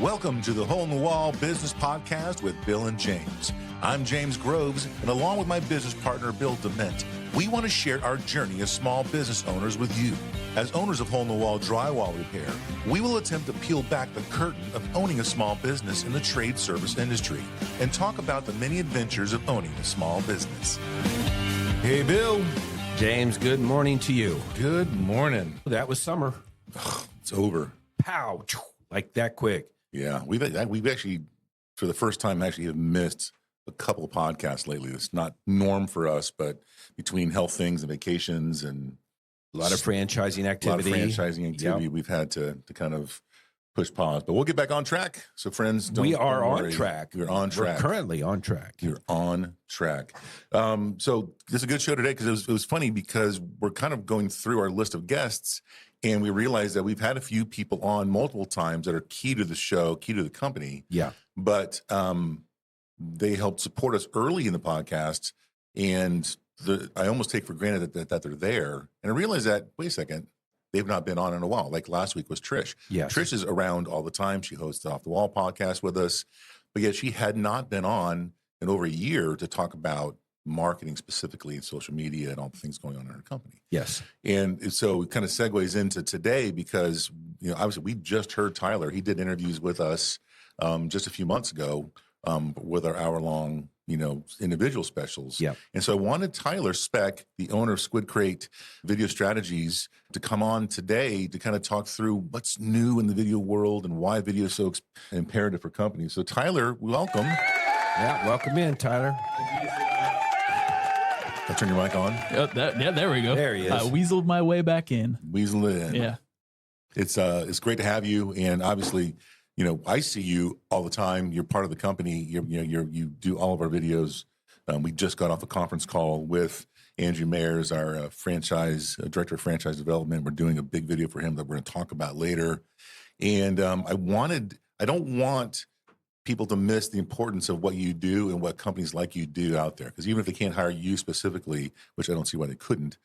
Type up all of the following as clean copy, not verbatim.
Welcome to the Hole in the Wall Business Podcast with Bill and James. I'm James Groves, and along with my business partner, Bill Dement, we want to share our journey as small business owners with you. As owners of Hole in the Wall drywall repair, we will attempt to peel back the curtain of owning a small business in the trade service industry and talk about the many adventures of owning a small business. Hey, Bill. James, good morning to you. Good morning. That was summer. It's over. Pow, like that quick. Yeah, we've actually, for the first time, actually have missed a couple of podcasts lately. It's not norm for us, but between health things and vacations and A lot of franchising activity. Yep. We've had to kind of push pause. But we'll get back on track. So, friends, we are on track. We're on track. We're currently on track. You're on track. So this is a good show today because it was funny because we're kind of going through our list of guests, and we realized that we've had a few people on multiple times that are key to the show, key to the company. Yeah. But they helped support us early in the podcast, and I almost take for granted that they're there. And I realized that, wait a second, they've not been on in a while. Like last week was Trish. Yes. Trish is around all the time. She hosts the Off the Wall podcast with us, but yet she had not been on in over a year to talk about marketing specifically and social media and all the things going on in her company. Yes. And so it kind of segues into today because, obviously we just heard Tyler. He did interviews with us just a few months ago with our hour-long, individual specials. Yeah. And so I wanted Tyler Specht, the owner of SquidCrate Video Strategies, to come on today to kind of talk through what's new in the video world and why video is so imperative for companies. So Tyler, welcome. Yeah, welcome in, Tyler. I'll turn your mic on. There we go. There he is. I weaseled my way back in. Weasel it in. Yeah. It's great to have you. And obviously, I see you all the time. You're part of the company. You do all of our videos. We just got off a conference call with Andrew Mayers, our director of franchise development. We're doing a big video for him that we're going to talk about later. And I don't want people to miss the importance of what you do and what companies like you do out there. Because even if they can't hire you specifically, which I don't see why they couldn't,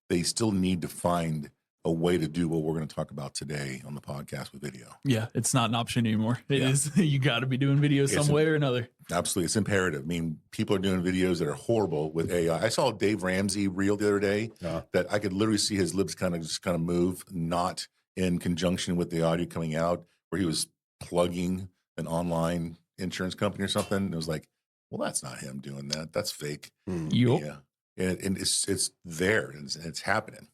they still need to find a way to do what we're going to talk about today on the podcast with video. Yeah, it's not an option anymore. It is. You got to be doing video some way or another. Absolutely. It's imperative. I mean, people are doing videos that are horrible with AI. I saw a Dave Ramsey reel the other day that I could literally see his lips kind of move, not in conjunction with the audio coming out, where he was plugging an online insurance company or something. And it was like, well, that's not him doing that. That's fake. Yep. Yeah. And it's there and it's happening.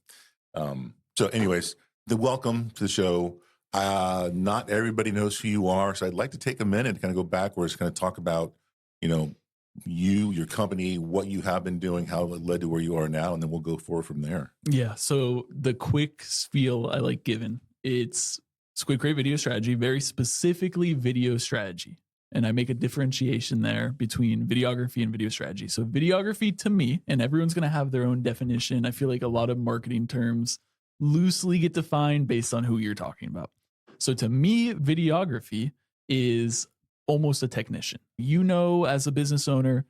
So anyways, welcome to the show. Not everybody knows who you are. So I'd like to take a minute to kind of go backwards, kind of talk about, your company, what you have been doing, how it led to where you are now, and then we'll go forward from there. Yeah. So the quick spiel I like giving, it's SquidCrate Video Strategy, very specifically video strategy. And I make a differentiation there between videography and video strategy. So videography to me, and everyone's going to have their own definition. I feel like a lot of marketing terms loosely get defined based on who you're talking about. So to me, videography is almost a technician. As a business owner,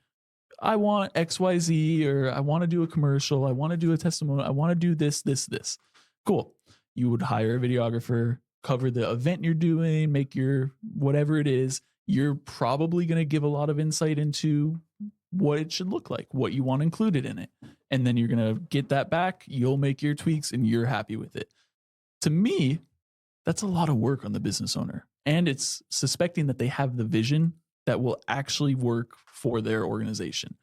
I want XYZ, or I want to do a commercial. I want to do a testimonial. I want to do this. Cool. You would hire a videographer, cover the event you're doing, make your whatever it is. You're probably going to give a lot of insight into what it should look like, what you want included in it. And then you're going to get that back. You'll make your tweaks and you're happy with it. To me, that's a lot of work on the business owner. And it's suspecting that they have the vision that will actually work for their organization.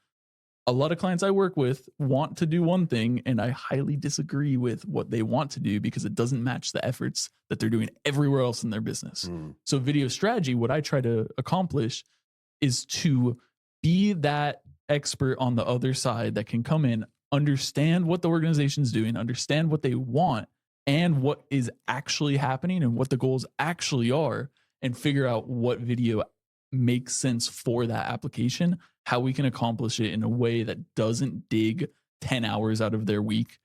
A lot of clients I work with want to do one thing, and I highly disagree with what they want to do because it doesn't match the efforts that they're doing everywhere else in their business. So video strategy, what I try to accomplish is to be that expert on the other side that can come in, understand what the organization's doing, understand what they want and what is actually happening and what the goals actually are, and figure out what video makes sense for that application, how we can accomplish it in a way that doesn't dig 10 hours out of their week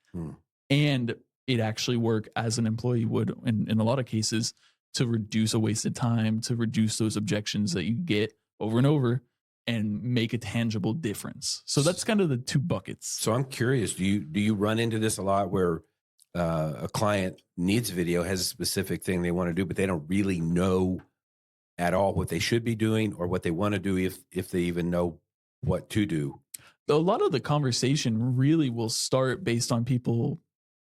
and it actually work as an employee would in a lot of cases to reduce a wasted time, to reduce those objections that you get over and over and make a tangible difference. So that's kind of the two buckets. So I'm curious, do you run into this a lot where a client needs video, has a specific thing they want to do, but they don't really know at all what they should be doing or what they want to do if they even know what to do? A lot of the conversation really will start based on people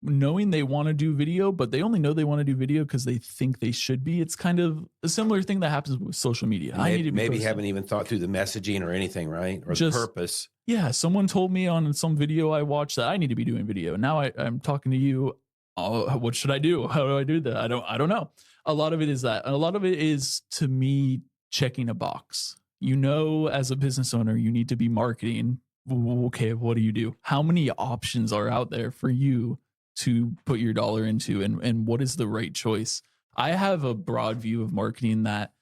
knowing they want to do video, but they only know they want to do video because they think they should be. It's kind of a similar thing that happens with social media. I need to be maybe posting. haven't even thought through the messaging or anything, right? Or Just the purpose. Yeah, someone told me on some video I watched that I need to be doing video. Now I'm talking to you. Oh, what should I do? How do I do that? I don't know. A lot of it is that. And a lot of it is, to me, checking a box. As a business owner, you need to be marketing. Okay, what do you do? How many options are out there for you to put your dollar into, and what is the right choice? I have a broad view of marketing that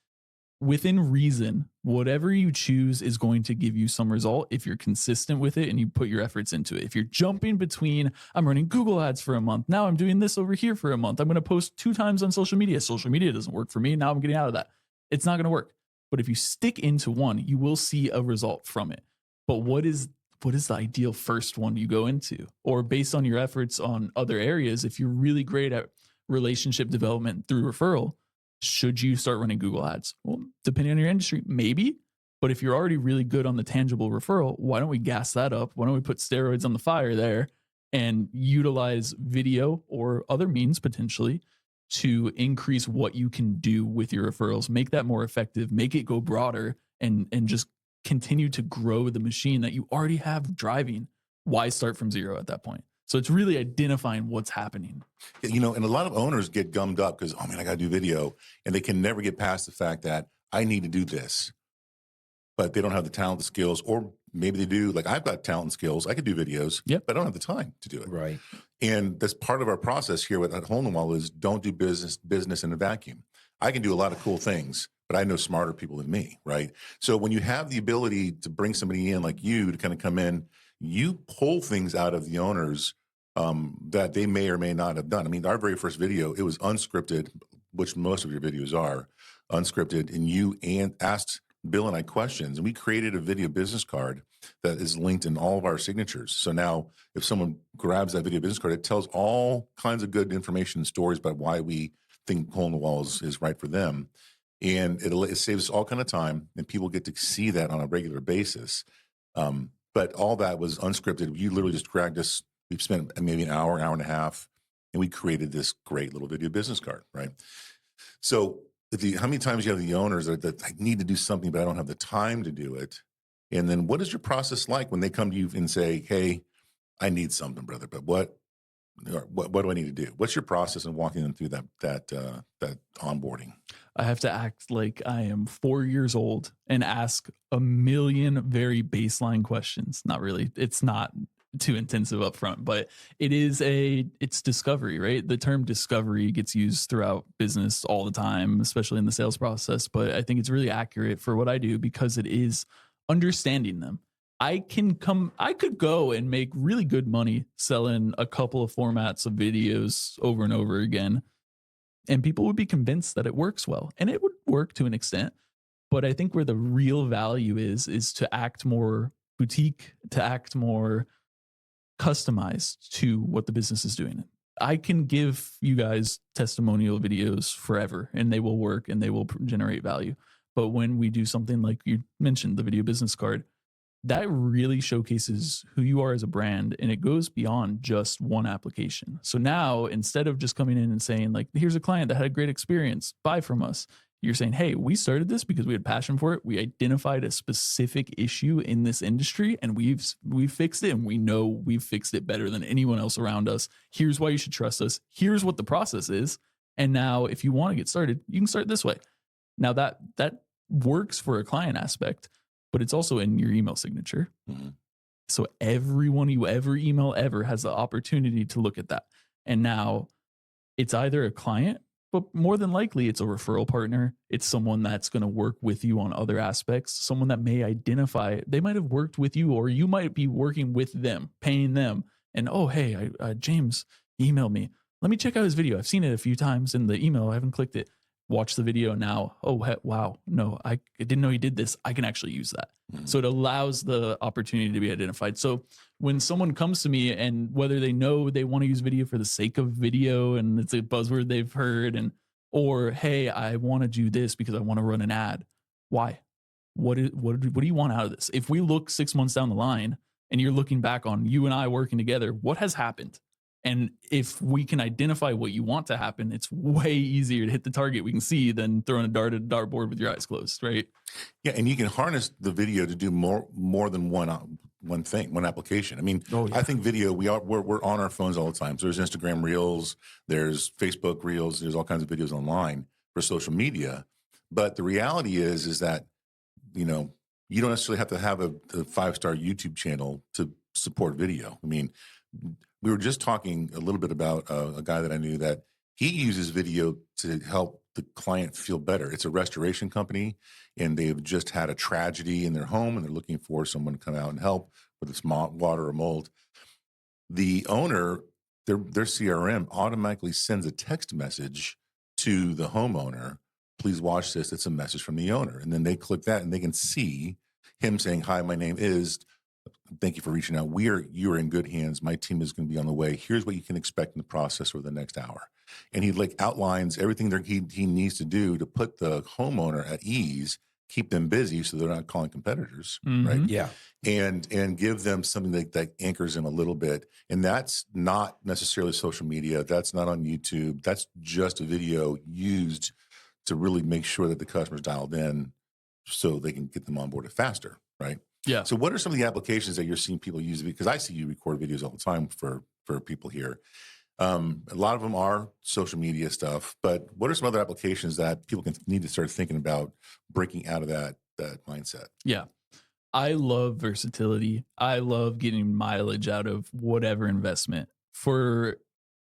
within reason, whatever you choose is going to give you some result if you're consistent with it and you put your efforts into it. If you're jumping between, I'm running Google ads for a month, now I'm doing this over here for a month, I'm going to post 2 times on social media. Social media doesn't work for me. Now I'm getting out of that. It's not going to work. But if you stick into one, you will see a result from it. But what is the ideal first one you go into? Or based on your efforts on other areas, if you're really great at relationship development through referral, should you start running Google ads? Well, depending on your industry, maybe. But if you're already really good on the tangible referral, why don't we gas that up? Why don't we put steroids on the fire there and utilize video or other means potentially to increase what you can do with your referrals, make that more effective, make it go broader, and just continue to grow the machine that you already have driving. Why start from zero at that point? So it's really identifying what's happening. And a lot of owners get gummed up because, oh man, I got to do video. And they can never get past the fact that I need to do this. But they don't have the talent, the skills, or maybe they do. Like, I've got talent and skills. I could do videos, Yep. but I don't have the time to do it. Right. And that's part of our process here at Hole in the Wall is don't do business in a vacuum. I can do a lot of cool things, but I know smarter people than me, right? So when you have the ability to bring somebody in like you to kind of come in, you pull things out of the owners that they may or may not have done. I mean, our very first video, it was unscripted, which most of your videos are unscripted, and you asked Bill and I questions, and we created a video business card that is linked in all of our signatures. So now if someone grabs that video business card, it tells all kinds of good information and stories about why we think Hole in the Wall is right for them. And it saves us all kind of time, and people get to see that on a regular basis. But all that was unscripted. You literally just dragged us. We've spent maybe an hour and a half, and we created this great little video business card, right? So how many times you have the owners that I need to do something, but I don't have the time to do it? And then what is your process like when they come to you and say, hey, I need something, brother, but what do I need to do? What's your process in walking them through that onboarding? I have to act like I am 4 years old and ask a million very baseline questions. Not really. It's not too intensive up front, but it's discovery, right? The term discovery gets used throughout business all the time, especially in the sales process. But I think it's really accurate for what I do because it is understanding them. I could go and make really good money selling a couple of formats of videos over and over again, and people would be convinced that it works well, and it would work to an extent. But I think where the real value is to act more boutique, to act more customized to what the business is doing. I can give you guys testimonial videos forever, and they will work and they will generate value. But when we do something like you mentioned, the video business card, that really showcases who you are as a brand, and it goes beyond just one application. So now, instead of just coming in and saying like, here's a client that had a great experience, buy from us, you're saying, hey, we started this because we had passion for it. We identified a specific issue in this industry, and we've fixed it, and we know we've fixed it better than anyone else around us. Here's why you should trust us. Here's what the process is. And now if you want to get started, you can start this way. Now that works for a client aspect, but it's also in your email signature. Mm-hmm. So everyone you ever email ever has the opportunity to look at that. And now it's either a client, but more than likely it's a referral partner. It's someone that's going to work with you on other aspects, someone that may identify, they might have worked with you, or you might be working with them, paying them. And, oh, hey, James emailed me. Let me check out his video. I've seen it a few times in the email. I haven't clicked it. Watch the video now. Oh, wow. No, I didn't know he did this. I can actually use that. Mm-hmm. So it allows the opportunity to be identified. So when someone comes to me, and whether they know they want to use video for the sake of video and it's a buzzword they've heard, and Or, hey, I want to do this because I want to run an ad. Why? What do you want out of this? If we look 6 months down the line and you're looking back on you and I working together, what has happened? And if we can identify what you want to happen, it's way easier to hit the target we can see than throwing a dart at a dartboard with your eyes closed, right? Yeah, and you can harness the video to do more than one thing, one application. I mean, Oh, yeah. I think video, we're on our phones all the time. So there's Instagram Reels, there's Facebook Reels, there's all kinds of videos online for social media. But the reality is that, you know, you don't necessarily have to have a 5-star YouTube channel to support video. I mean, we were just talking a little bit about a guy that I knew that he uses video to help the client feel better. It's a restoration company, and they've just had a tragedy in their home, and they're looking for someone to come out and help, whether it's water or mold. The owner, their CRM automatically sends a text message to the homeowner. Please watch this. It's a message from the owner. And then they click that, and they can see him saying, hi, my name is, thank you for reaching out. You are in good hands. My team is going to be on the way. Here's what you can expect in the process over the next hour. And he outlines everything that he needs to do to put the homeowner at ease, keep them busy so they're not calling competitors, right? Yeah. And give them something that anchors them a little bit. And that's not necessarily social media. That's not on YouTube. That's just a video used to really make sure that the customer's dialed in so they can get them on board faster, right? Yeah. So what are some of the applications that you're seeing people use? Because I see you record videos all the time for people here. A lot of them are social media stuff, but what are some other applications that people need to start thinking about breaking out of that mindset? Yeah. I love versatility. I love getting mileage out of whatever investment. For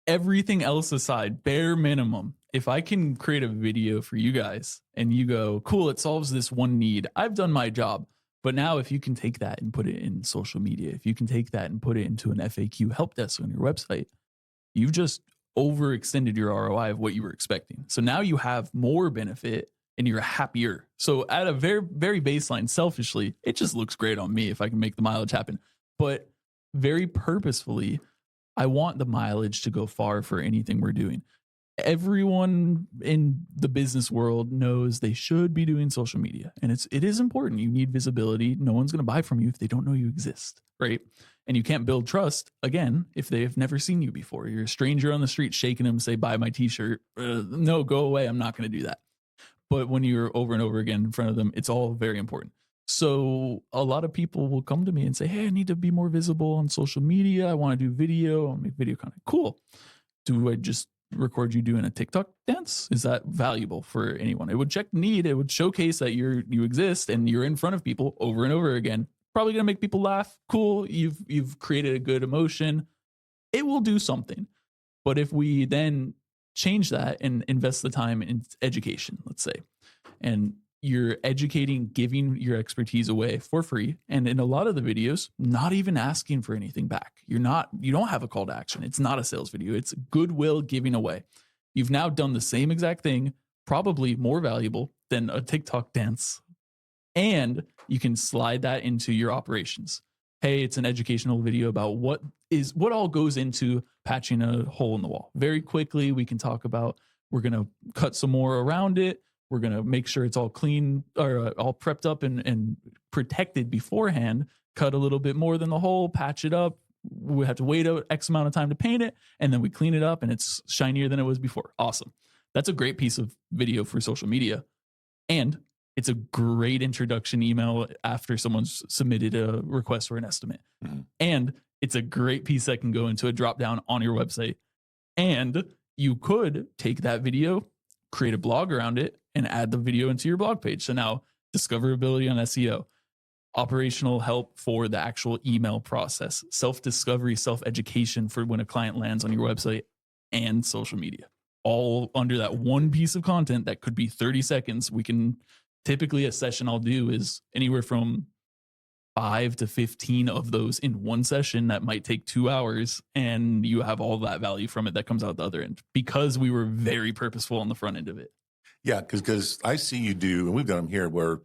everything else aside, bare minimum, if I can create a video for you guys and you go, cool, it solves this one need, I've done my job. But now if you can take that and put it in social media, if you can take that and put it into an FAQ help desk on your website, you've just overextended your ROI of what you were expecting. So now you have more benefit and you're happier. So at a very, very baseline, selfishly, it just looks great on me if I can make the mileage happen. But very purposefully, I want the mileage to go far for anything we're doing. Everyone in the business world knows they should be doing social media, and it is important. You need visibility. No one's going to buy from you if they don't know you exist, right? And you can't build trust again if they've never seen you before. You're a stranger on the street shaking them, say, buy my t-shirt. No, go away. I'm not going to do that. But when you're over and over again in front of them, it's all very important. So a lot of people will come to me and say, hey, I need to be more visible on social media. I want to do video. I want to make video content. Cool. Do I just record you doing a TikTok dance? Is that valuable for anyone? It would check need. It would showcase that you exist and you're in front of people over and over again. Probably going to make people laugh. Cool. You've created a good emotion. It will do something. But if we then change that and invest the time in education, let's say, and you're educating, giving your expertise away for free. And in a lot of the videos, not even asking for anything back. You don't have a call to action. It's not a sales video. It's goodwill giving away. You've now done the same exact thing, probably more valuable than a TikTok dance. And you can slide that into your operations. Hey, it's an educational video about what all goes into patching a hole in the wall. Very quickly, we can talk about, we're going to cut some more around it. We're going to make sure it's all clean or all prepped up and protected beforehand, cut a little bit more than the hole, patch it up. We have to wait X amount of time to paint it, and then we clean it up and it's shinier than it was before. Awesome. That's a great piece of video for social media. And it's a great introduction email after someone's submitted a request for an estimate. Mm-hmm. And it's a great piece that can go into a drop down on your website. And you could take that video, create a blog around it, and add the video into your blog page. So now discoverability on SEO, operational help for the actual email process, self-discovery, self-education for when a client lands on your website, and social media, all under that one piece of content that could be 30 seconds. We can typically, a session I'll do is anywhere from 5 to 15 of those in one session that might take 2 hours, and you have all that value from it that comes out the other end because we were very purposeful on the front end of it. Yeah, because I see you do, and we've done them here, where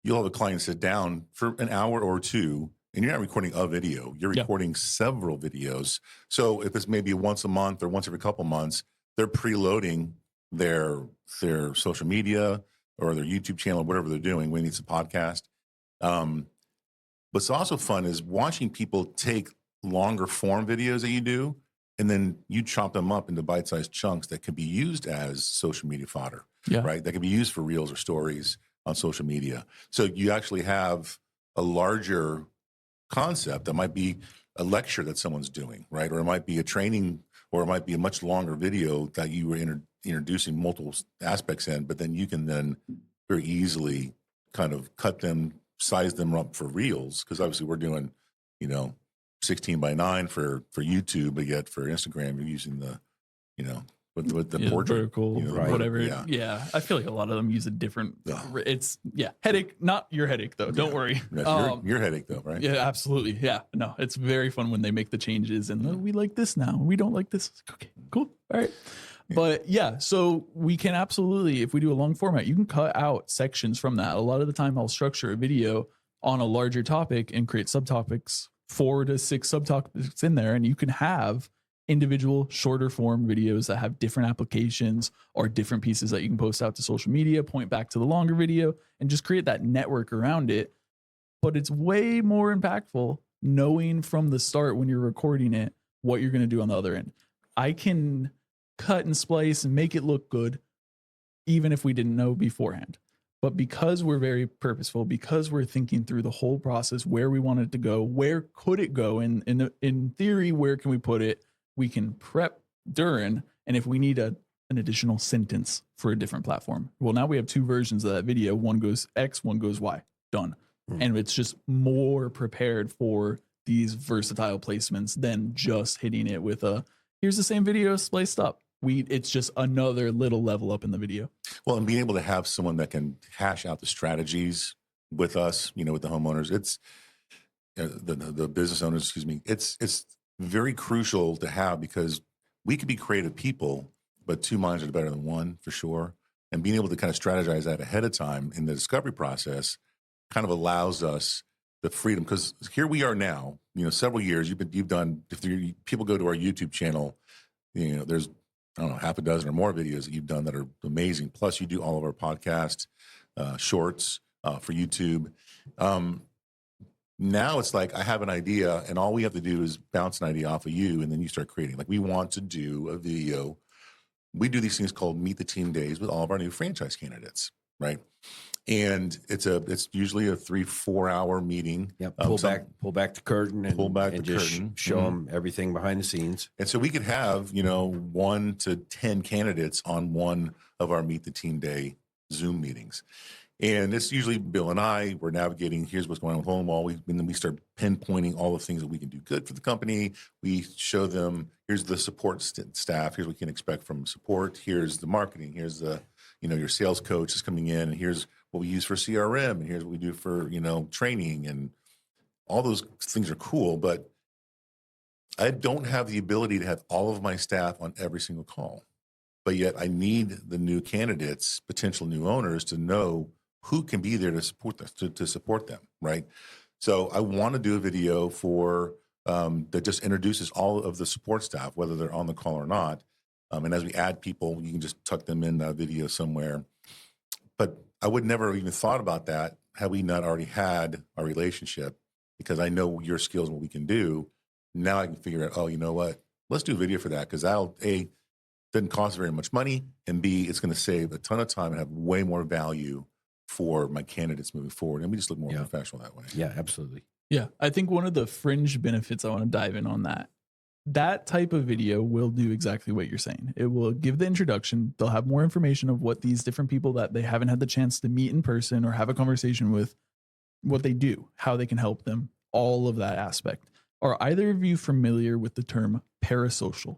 you'll have a client sit down for an hour or two, and you're not recording a video. You're recording several videos. So if it's maybe once a month or once every couple months, they're preloading their social media or their YouTube channel, whatever they're doing, when it's a podcast. What's also fun is watching people take longer form videos that you do, and then you chop them up into bite-sized chunks that can be used as social media fodder, right? That can be used for reels or stories on social media. So you actually have a larger concept that might be a lecture that someone's doing, right? Or it might be a training, or it might be a much longer video that you were introducing multiple aspects in, but then you can then very easily kind of cut them, size them up for reels, because obviously we're doing, 16 by 9 for YouTube, but yet for Instagram you're using the, with the portrait, vertical, whatever. Yeah. I feel like a lot of them use a different. It's headache, not your headache though. Don't worry. That's your headache though, right? Yeah, absolutely. Yeah, no, it's very fun when they make the changes and we like this now. We don't like this. Okay, cool. All right. But yeah, so we can absolutely, if we do a long format, you can cut out sections from that. A lot of the time I'll structure a video on a larger topic and create subtopics, 4 to 6 subtopics in there. And you can have individual shorter form videos that have different applications or different pieces that you can post out to social media, point back to the longer video, and just create that network around it. But it's way more impactful knowing from the start when you're recording it what you're going to do on the other end. I can cut and splice and make it look good even if we didn't know beforehand. But because we're very purposeful, because we're thinking through the whole process, where we want it to go, where could it go, and in theory, where can we put it? We can prep during, and if we need an additional sentence for a different platform, well, now we have 2 versions of that video. One goes X, one goes Y. Done. And it's just more prepared for these versatile placements than just hitting it with here's the same video spliced up. It's just another little level up in the video. Well, and being able to have someone that can hash out the strategies with us, with the homeowners, it's the business owners, excuse me, it's very crucial to have, because we could be creative people, but 2 minds are better than one for sure. And being able to kind of strategize that ahead of time in the discovery process kind of allows us the freedom, because here we are now, several years you've done, if people go to our YouTube channel, there's, I don't know, half a dozen or more videos that you've done that are amazing. Plus you do all of our podcast shorts for YouTube. Now it's like I have an idea and all we have to do is bounce an idea off of you, and then you start creating. Like, we want to do a video. We do these things called Meet the Team Days with all of our new franchise candidates, right? And it's usually a 3-4 hour meeting. Yeah, pull back the curtain and just show them everything behind the scenes. And so we could have 1 to 10 candidates on one of our Meet the Team Day Zoom meetings. And it's usually Bill and I, we're navigating, here's what's going on with Homewall. And then we start pinpointing all the things that we can do good for the company. We show them, here's the support staff, here's what you can expect from support, here's the marketing, here's the, your sales coach is coming in, and here's what we use for CRM, and here's what we do for, training, and all those things are cool, but I don't have the ability to have all of my staff on every single call. But yet I need the new candidates, potential new owners, to know who can be there to support them, to support them, right? So I want to do a video for that just introduces all of the support staff, whether they're on the call or not. And as we add people, you can just tuck them in that video somewhere. But I would never have even thought about that had we not already had our relationship, because I know your skills and what we can do. Now I can figure out, oh, you know what? Let's do a video for that, because that'll, A, doesn't cost very much money, and B, it's going to save a ton of time and have way more value for my candidates moving forward. And we just look more professional that way. Yeah, absolutely. Yeah, I think one of the fringe benefits I want to dive in on that type of video will do exactly what you're saying. It will give the introduction. They'll have more information of what these different people that they haven't had the chance to meet in person or have a conversation with, what they do, how they can help them, all of that aspect. Are either of you familiar with the term parasocial?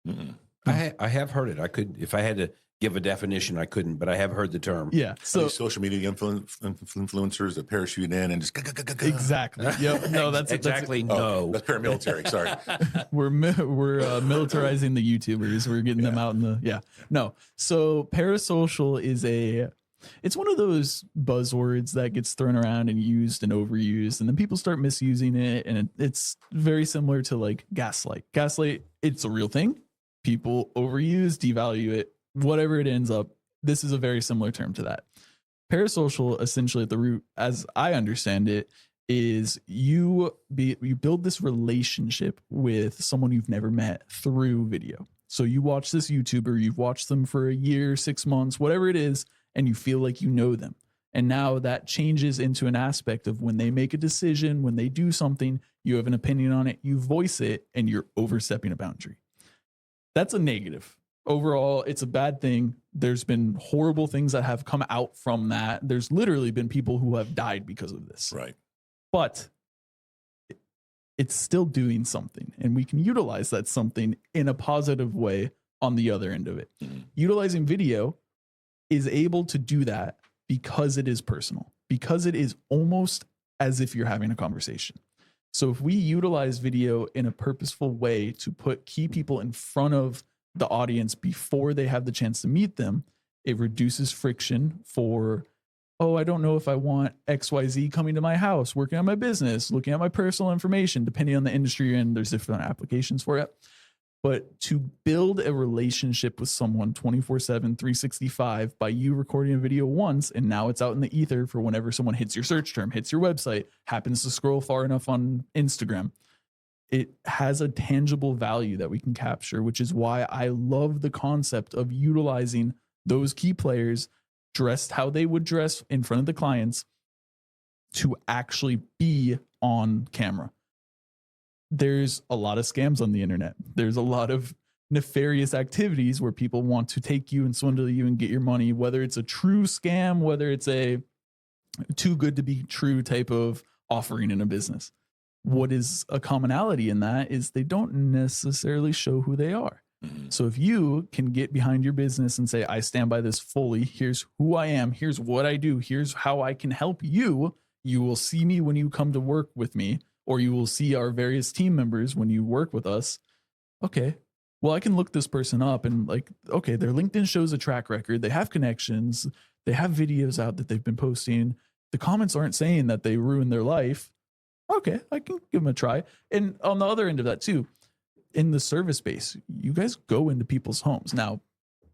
Mm-mm. I have heard it. I could, if I had to give a definition, I couldn't, but I have heard the term. Yeah. So social media influencers that parachute in and just exactly. Yep. No, that's exactly that's paramilitary. Sorry. we're militarizing the YouTubers. We're getting them out in the No. So parasocial is it's one of those buzzwords that gets thrown around and used and overused, and then people start misusing it. And it's very similar to like gaslight. Gaslight, it's a real thing. People overuse, devalue it, whatever it ends up, this is a very similar term to that. Parasocial, essentially at the root, as I understand it, is you build this relationship with someone you've never met through video. So you watch this YouTuber, you've watched them for a year, 6 months, whatever it is, and you feel like you know them. And now that changes into an aspect of when they make a decision, when they do something, you have an opinion on it, you voice it, and you're overstepping a boundary. That's a negative. Overall, it's a bad thing. There's been horrible things that have come out from that. There's literally been people who have died because of this. Right. But it's still doing something, and we can utilize that something in a positive way on the other end of it. Mm-hmm. Utilizing video is able to do that because it is personal, because it is almost as if you're having a conversation. So if we utilize video in a purposeful way to put key people in front of the audience before they have the chance to meet them, it reduces friction for, oh, I don't know if I want XYZ coming to my house, working on my business, looking at my personal information, depending on the industry, and there's different applications for it. But to build a relationship with someone 24/7, 365 by you recording a video once, and now it's out in the ether for whenever someone hits your search term, hits your website, happens to scroll far enough on Instagram, it has a tangible value that we can capture, which is why I love the concept of utilizing those key players dressed how they would dress in front of the clients to actually be on camera. There's a lot of scams on the internet. There's a lot of nefarious activities where people want to take you and swindle you and get your money, whether it's a true scam, whether it's a too good to be true type of offering in a business. What is a commonality in that is they don't necessarily show who they are. Mm-hmm. So if you can get behind your business and say, I stand by this fully, here's who I am, here's what I do, here's how I can help you, you will see me when you come to work with me, or you will see our various team members when you work with us. Okay, well, I can look this person up and like, okay, their LinkedIn shows a track record. They have connections. They have videos out that they've been posting. The comments aren't saying that they ruined their life. Okay, I can give them a try. And on the other end of that too, in the service space, you guys go into people's homes. Now,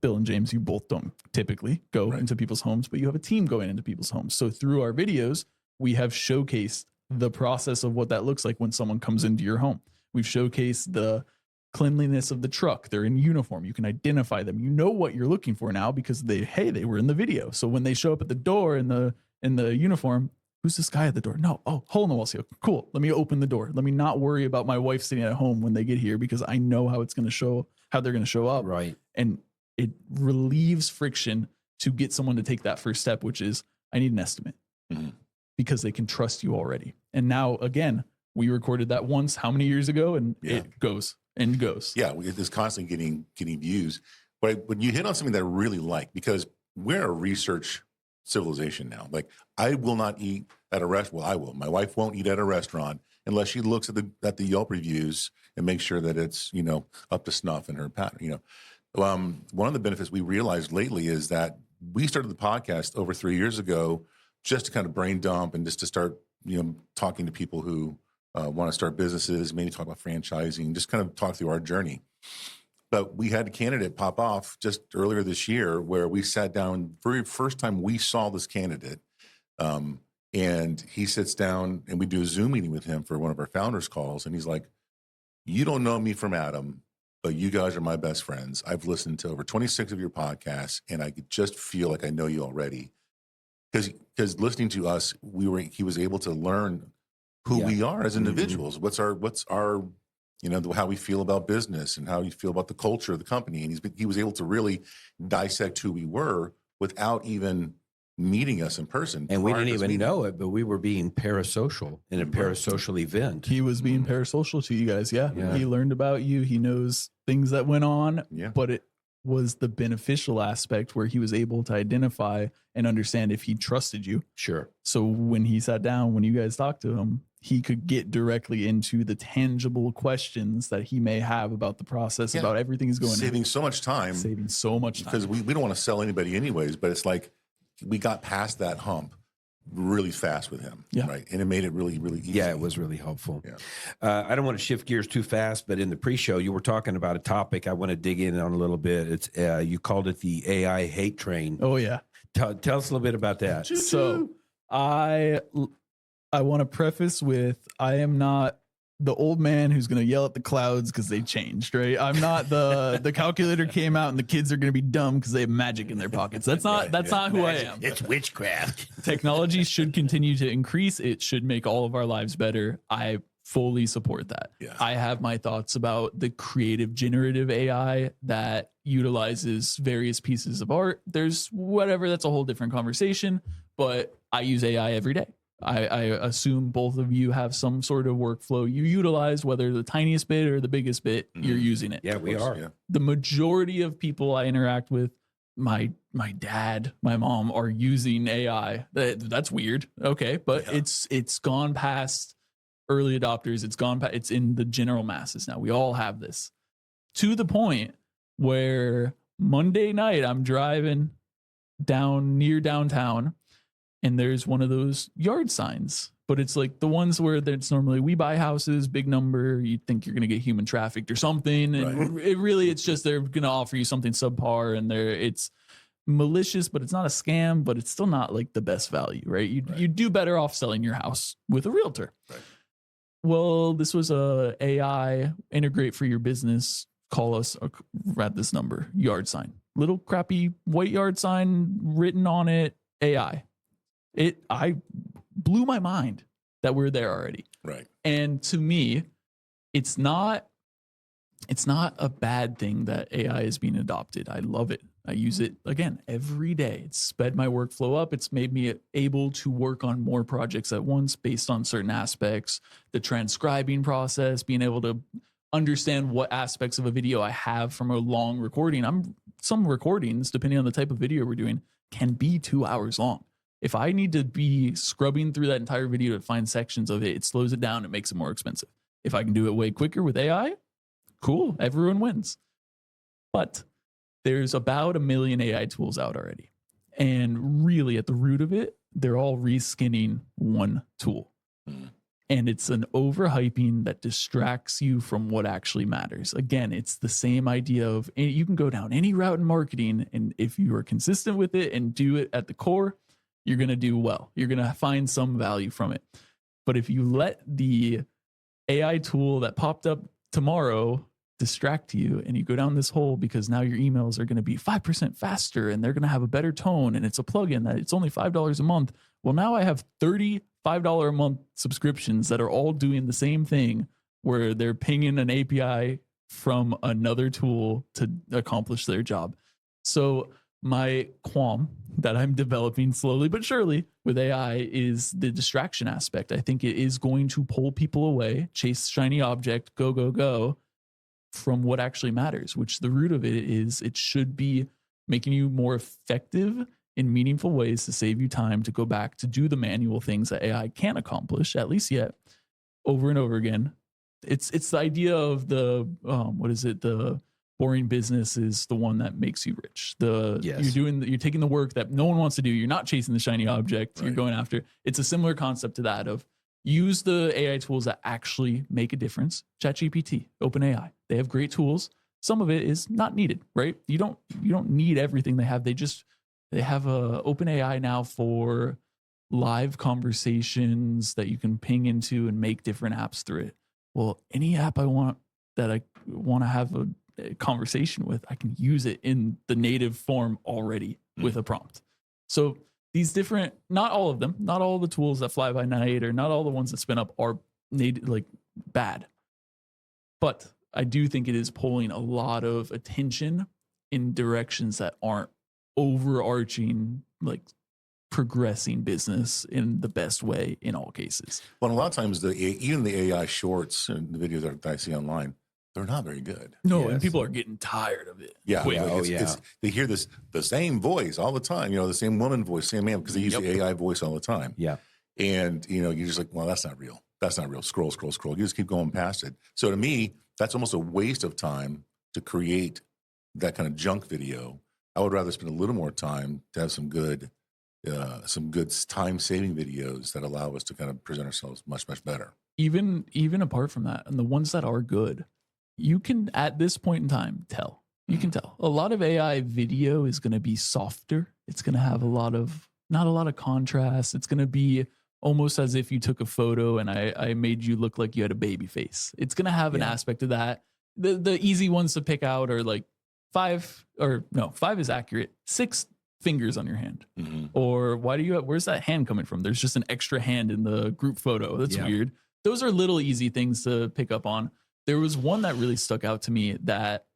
Bill and James, you both don't typically go into people's homes, but you have a team going into people's homes. So through our videos, we have showcased the process of what that looks like when someone comes into your home. We've showcased the cleanliness of the truck. They're in uniform. You can identify them. You know what you're looking for now because they were in the video. So when they show up at the door in the uniform, who's this guy at the door? No. Oh, hole in the wall seal. Cool. Let me open the door. Let me not worry about my wife sitting at home when they get here because I know how they're going to show up. Right. And it relieves friction to get someone to take that first step, which is I need an estimate. Mm-hmm. Because they can trust you already. And now, again, we recorded that once, how many years ago? And it goes and goes. Yeah, it's constantly getting views. But when you hit on something that I really like, because we're a research civilization now. Like, I will not eat at a restaurant. Well, I will. My wife won't eat at a restaurant unless she looks at the Yelp reviews and makes sure that it's, up to snuff in her pattern. One of the benefits we realized lately is that we started the podcast over 3 years ago just to kind of brain dump and just to start, talking to people who want to start businesses, maybe talk about franchising, just kind of talk through our journey. But we had a candidate pop off just earlier this year where we sat down, very first time we saw this candidate, and he sits down and we do a Zoom meeting with him for one of our founders calls. And he's like, you don't know me from Adam, but you guys are my best friends. I've listened to over 26 of your podcasts and I could just feel like I know you already. Because listening to us, he was able to learn who we are as individuals. Mm-hmm. What's our how we feel about business and how we feel about the culture of the company. And he was able to really dissect who we were without even meeting us in person. And we didn't even know it, but we were being parasocial in a parasocial event. He was being parasocial to you guys. Yeah. He learned about you. He knows things that went on, but it was the beneficial aspect where he was able to identify and understand if he trusted you. Sure. So when he sat down, when you guys talked to him, he could get directly into the tangible questions that he may have about the process, about everything he's going saving so much time. Because we don't want to sell anybody anyways, but it's like we got past that hump really fast with him. Yeah. Right. And it made it really, really easy. Yeah, it was really helpful. Yeah. I don't want to shift gears too fast, but in the pre-show, you were talking about a topic I want to dig in on a little bit. It's you called it the AI hate train. Oh yeah. Tell us a little bit about that. So I want to preface with I am not the old man who's going to yell at the clouds because they changed, right? I'm not the calculator came out and the kids are going to be dumb because they have magic in their pockets. That's not who I am. It's witchcraft. Technology should continue to increase. It should make all of our lives better. I fully support that. Yeah. I have my thoughts about the creative generative AI that utilizes various pieces of art. There's whatever, that's a whole different conversation, but I use AI every day. I assume both of you have some sort of workflow you utilize, whether the tiniest bit or the biggest bit, you're using it. Yeah, we are. Yeah. The majority of people I interact with, my dad, my mom, are using AI. That's weird. Okay, but Yeah. it's gone past early adopters. It's in the general masses now. We all have this, to the point where Monday night I'm driving down near downtown, and there's one of those yard signs, but it's like the ones where it's normally we buy houses, big number. You think you're going to get human trafficked or something. And it's just, they're going to offer you something subpar, and it's malicious, but it's not a scam, but it's still not like the best value, right? You do better off selling your house with a realtor. Right. Well, this was a AI integrate for your business. Call us at this number, yard sign, little crappy white yard sign written on it, AI. I blew my mind that we're there already. Right. And to me, it's not a bad thing that AI is being adopted. I love it. I use it again every day. It's sped my workflow up. It's made me able to work on more projects at once based on certain aspects. The transcribing process, being able to understand what aspects of a video I have from a long recording. Some recordings, depending on the type of video we're doing, can be 2 hours long. If I need to be scrubbing through that entire video to find sections of it, it slows it down. It makes it more expensive. If I can do it way quicker with AI, cool. Everyone wins. But there's about 1 million AI tools out already. And really at the root of it, they're all reskinning one tool. And it's an overhyping that distracts you from what actually matters. Again, it's the same idea of you can go down any route in marketing, and if you are consistent with it and do it at the core, you're going to do well. You're going to find some value from it. But if you let the AI tool that popped up tomorrow distract you and you go down this hole because now your emails are going to be 5% faster and they're going to have a better tone and it's a plugin that it's only $5 a month. Well, now I have $35 a month subscriptions that are all doing the same thing, where they're pinging an API from another tool to accomplish their job. So my qualm that I'm developing slowly but surely with AI is the distraction aspect. I think it is going to pull people away, chase shiny object, go, from what actually matters, which the root of it is it should be making you more effective in meaningful ways to save you time to go back to do the manual things that AI can't accomplish, at least yet, over and over again. It's the idea of the, the boring business is the one that makes you rich. You're taking the work that no one wants to do. You're not chasing the shiny object. Right. You're going after. It's a similar concept to that of use the AI tools that actually make a difference. ChatGPT, OpenAI, they have great tools. Some of it is not needed, right? You don't need everything they have. They have a OpenAI now for live conversations that you can ping into and make different apps through it. Well, any app I want to have a conversation with, I can use it in the native form already with a prompt. So these different, not all of them, not all the tools that fly by night or not all the ones that spin up are bad. But I do think it is pulling a lot of attention in directions that aren't overarching, progressing business in the best way in all cases. Well, a lot of times even the AI shorts and the videos that I see online, they're not very good. No, Yes. And people are getting tired of it. Yeah, quick. They hear the same voice all the time. The same woman voice, same man, because they use the AI voice all the time. Yeah, and you're just like, well, that's not real. That's not real. Scroll. You just keep going past it. So to me, that's almost a waste of time to create that kind of junk video. I would rather spend a little more time to have some good some good time-saving videos that allow us to kind of present ourselves much, much better. Even apart from that, and the ones that are good, you can at this point in time tell. You can tell a lot of AI video is going to be softer. It's going to have not a lot of contrast. It's going to be almost as if you took a photo and I made you look like you had a baby face. It's going to have an aspect of that. The easy ones to pick out are like 5 is accurate. 6 fingers on your hand. Or where's that hand coming from? There's just an extra hand in the group photo. That's weird. Those are little easy things to pick up on. There was one that really stuck out to me that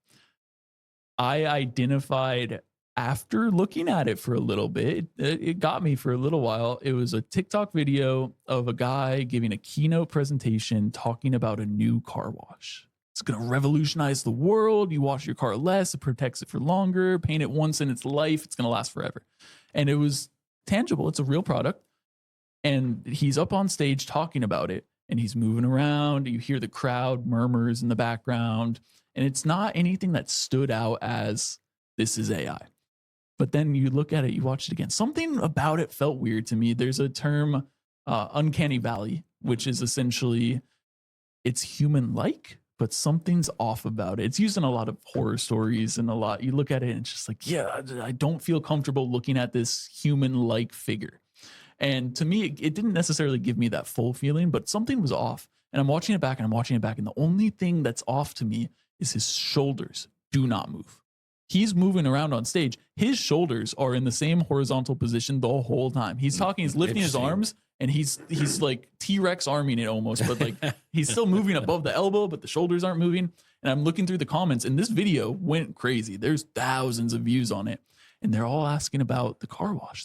I identified after looking at it for a little bit. It got me for a little while. It was a TikTok video of a guy giving a keynote presentation talking about a new car wash. It's going to revolutionize the world. You wash your car less, it protects it for longer, paint it once in its life, it's going to last forever. And it was tangible. It's a real product. And he's up on stage talking about it, and he's moving around. You hear the crowd murmurs in the background, and it's not anything that stood out as this is AI. But then you look at it, you watch it again. Something about it felt weird to me. There's a term, uncanny valley, which is essentially it's human-like, but something's off about it. It's used in a lot of horror stories and you look at it and it's just like, yeah, I don't feel comfortable looking at this human-like figure. And to me, it didn't necessarily give me that full feeling, but something was off. And I'm watching it back and I'm watching it back. And the only thing that's off to me is his shoulders do not move. He's moving around on stage. His shoulders are in the same horizontal position the whole time. He's talking, he's lifting his arms, and he's like T-Rex arming it almost, but like he's still moving above the elbow, but the shoulders aren't moving. And I'm looking through the comments, and this video went crazy. There's thousands of views on it. And they're all asking about the car wash.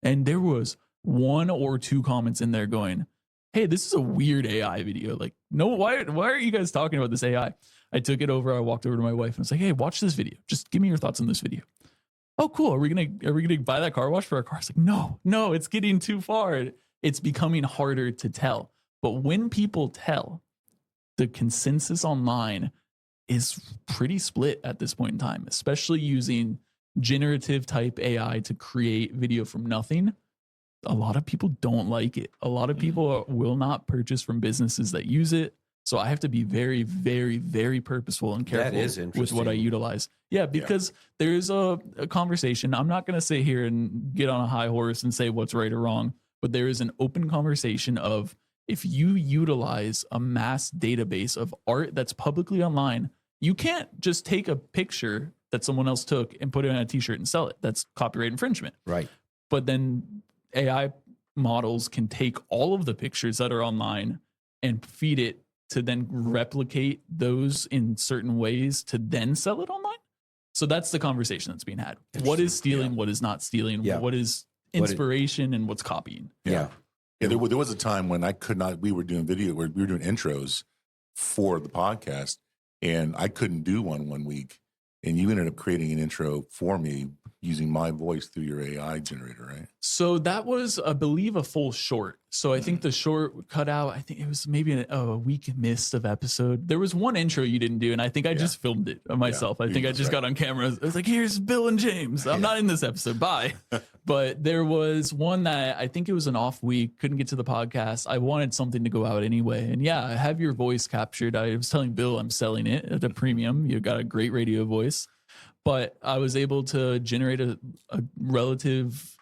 And there was 1 or 2 comments in there going, hey, this is a weird AI video. Like, no, why are you guys talking about this AI? I took it over. I walked over to my wife and was like, hey, watch this video. Just give me your thoughts on this video. Oh, cool. Are we gonna buy that car wash for our car? It's like, no, it's getting too far. It's becoming harder to tell. But when people tell, the consensus online is pretty split at this point in time, especially using generative type AI to create video from nothing. A lot of people don't like it. A lot of people will not purchase from businesses that use it. So I have to be very, very, very purposeful and careful with what I utilize. Yeah, because there's a conversation. I'm not going to sit here and get on a high horse and say what's right or wrong, but there is an open conversation of if you utilize a mass database of art that's publicly online, you can't just take a picture that someone else took and put it on a t-shirt and sell it. That's copyright infringement. Right. But then AI models can take all of the pictures that are online and feed it to then replicate those in certain ways to then sell it online. So that's the conversation that's being had. What is stealing? What is not stealing? What is inspiration and what's copying? Yeah. There was a time when I could not, we were doing intros for the podcast, and I couldn't do one week. And you ended up creating an intro for me using my voice through your AI generator, right? So that was, I believe, a full short. So I think the short cut out, I think it was maybe a week missed of episode. There was one intro you didn't do, and I think I just filmed it myself. I think I just got on camera. I was like, here's Bill and James. I'm not in this episode. Bye. But there was one that I think it was an off week, couldn't get to the podcast. I wanted something to go out anyway. And yeah, I have your voice captured. I was telling Bill I'm selling it at a premium. You got a great radio voice. But I was able to generate a relative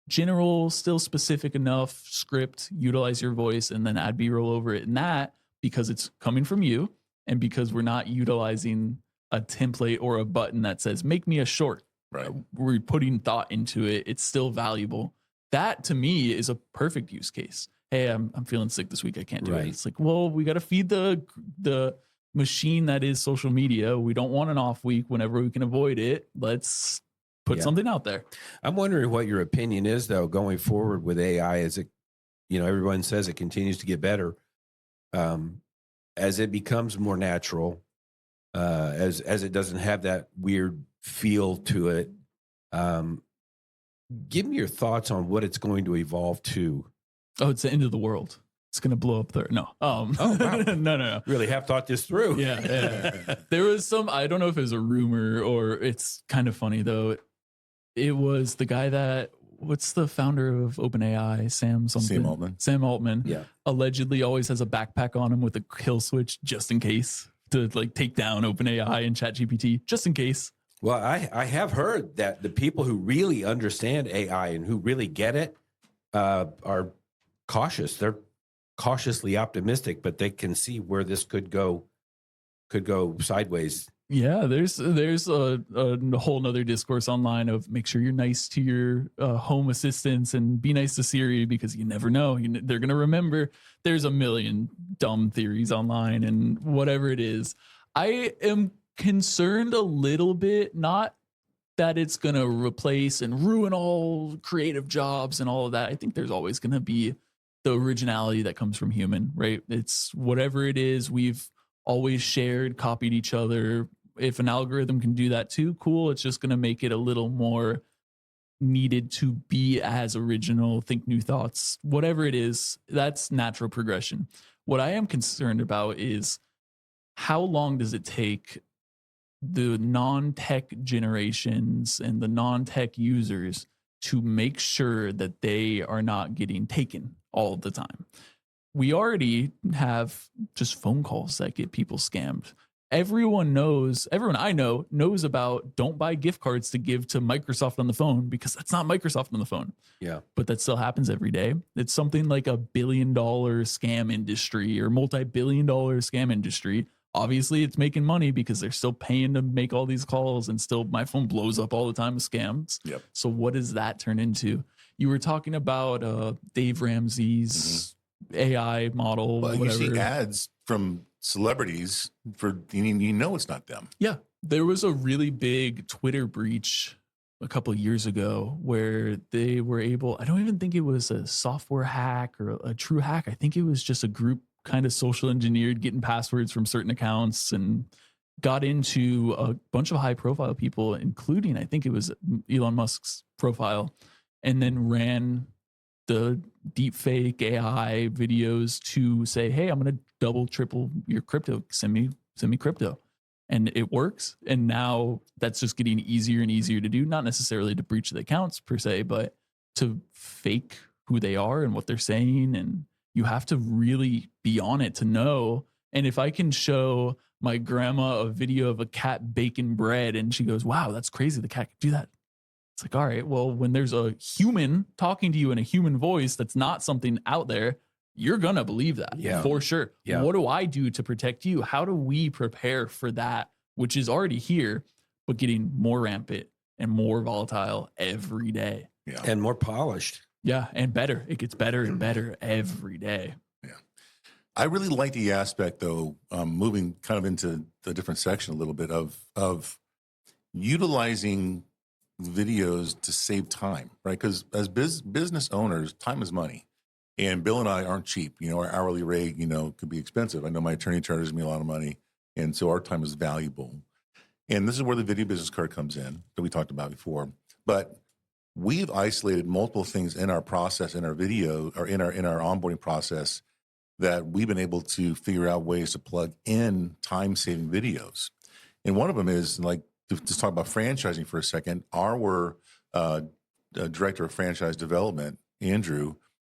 general, still specific enough script, utilize your voice, and then add B-roll over it. And that, because it's coming from you, and because we're not utilizing a template or a button that says, make me a short. Right. We're putting thought into it. It's still valuable. That, to me, is a perfect use case. Hey, I'm feeling sick this week. I can't do it. It's like, well, we got to feed the machine that is social media. We don't want an off week whenever we can avoid it. Let's put something out there. I'm wondering what your opinion is, though, going forward with AI. As it, everyone says it continues to get better, as it becomes more natural, as it doesn't have that weird feel to it. Give me your thoughts on what it's going to evolve to. Oh, it's the end of the world. It's going to blow up there. No. Oh, wow. No. Really have thought this through. Yeah. There was I don't know if it was a rumor or it's kind of funny though. It was the guy that what's the founder of OpenAI? Sam something. Sam Altman. Sam Altman. Yeah. Allegedly always has a backpack on him with a kill switch just in case to like take down OpenAI and ChatGPT just in case. Well, I have heard that the people who really understand AI and who really get it are cautious. They're cautiously optimistic, but they can see where this could go sideways. Yeah, there's a whole nother discourse online of make sure you're nice to your home assistants and be nice to Siri because you never know. They're going to remember. There's a million dumb theories online and whatever it is. I am concerned a little bit, not that it's going to replace and ruin all creative jobs and all of that. I think there's always going to be the originality that comes from human, right? It's whatever it is we've always shared, copied each other. If an algorithm can do that too, cool. It's just going to make it a little more needed to be as original, think new thoughts, whatever it is. That's natural progression. What I am concerned about is how long does it take the non-tech generations and the non-tech users to make sure that they are not getting taken all the time. We already have just phone calls that get people scammed. Everyone I know knows about don't buy gift cards to give to Microsoft on the phone because that's not Microsoft on the phone. Yeah. But that still happens every day. It's something like $1 billion scam industry or multi-billion-dollar scam industry. Obviously, it's making money because they're still paying to make all these calls and still my phone blows up all the time with scams. Yep. So what does that turn into? You were talking about Dave Ramsey's AI model. Well, whatever. you see ads from celebrities for, you know, it's not them. Yeah. There was a really big Twitter breach a couple of years ago where they were able, I don't even think it was a software hack or a true hack. I think it was just a group kind of social engineered, getting passwords from certain accounts and got into a bunch of high profile people, including, I think it was Elon Musk's profile, and then ran the deep fake AI videos to say, hey, I'm going to double, triple your crypto. Send me crypto. And it works. And now that's just getting easier and easier to do, not necessarily to breach the accounts per se, but to fake who they are and what they're saying. And you have to really be on it to know. And if I can show my grandma a video of a cat baking bread and she goes, wow, that's crazy, the cat could do that. It's like, all right, well, when there's a human talking to you in a human voice that's not something out there, you're going to believe that for sure. Yeah. What do I do to protect you? How do we prepare for that, which is already here, but getting more rampant and more volatile every day? Yeah. And more polished. Yeah, and better. It gets better and better every day. Yeah. I really like the aspect, though, moving kind of into the different section a little bit of utilizing videos to save time, right? Because as business owners, time is money. And Bill and I aren't cheap. Our hourly rate, could be expensive. I know my attorney charges me a lot of money. And so our time is valuable. And this is where the video business card comes in that we talked about before. But we've isolated multiple things in our process, in our video, or in our onboarding process, that we've been able to figure out ways to plug in time-saving videos. And one of them is, like, to talk about franchising for a second, our director of franchise development, Andrew,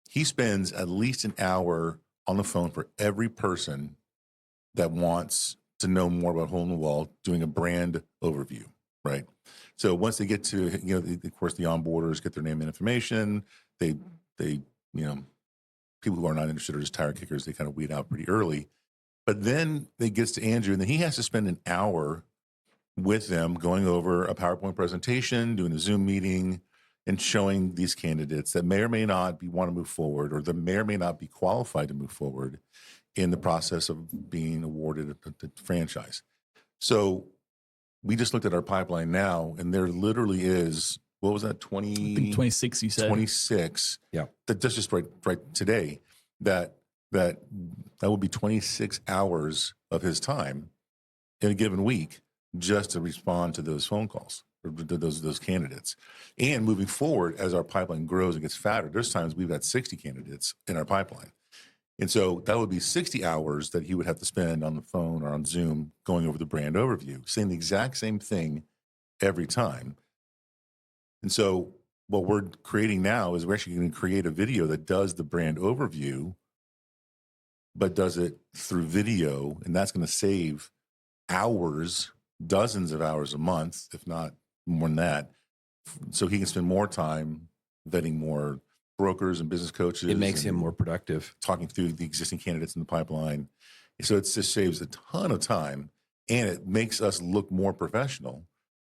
he spends at least an hour on the phone for every person that wants to know more about Hole in the Wall, doing a brand overview, right? So once they get to, of course, the onboarders get their name and information. They, people who are not interested are just tire kickers. They kind of weed out pretty early. But then it gets to Andrew, and then he has to spend an hour with them going over a PowerPoint presentation, doing a Zoom meeting, and showing these candidates that may or may not want to move forward, or that may or may not be qualified to move forward in the process of being awarded a franchise. So we just looked at our pipeline now, and there literally is, what was that, 20? I think 26, you said. 26. Yeah. That's just right today. That would be 26 hours of his time in a given week just to respond to those phone calls, or to those candidates. And moving forward, as our pipeline grows and gets fatter, there's times we've had 60 candidates in our pipeline. And so that would be 60 hours that he would have to spend on the phone or on Zoom going over the brand overview, saying the exact same thing every time. And so what we're creating now is we're actually going to create a video that does the brand overview, but does it through video. And that's going to save hours, dozens of hours a month, if not more than that. So he can spend more time vetting more brokers and business coaches. It makes him more productive. Talking through the existing candidates in the pipeline. So it just saves a ton of time, and it makes us look more professional,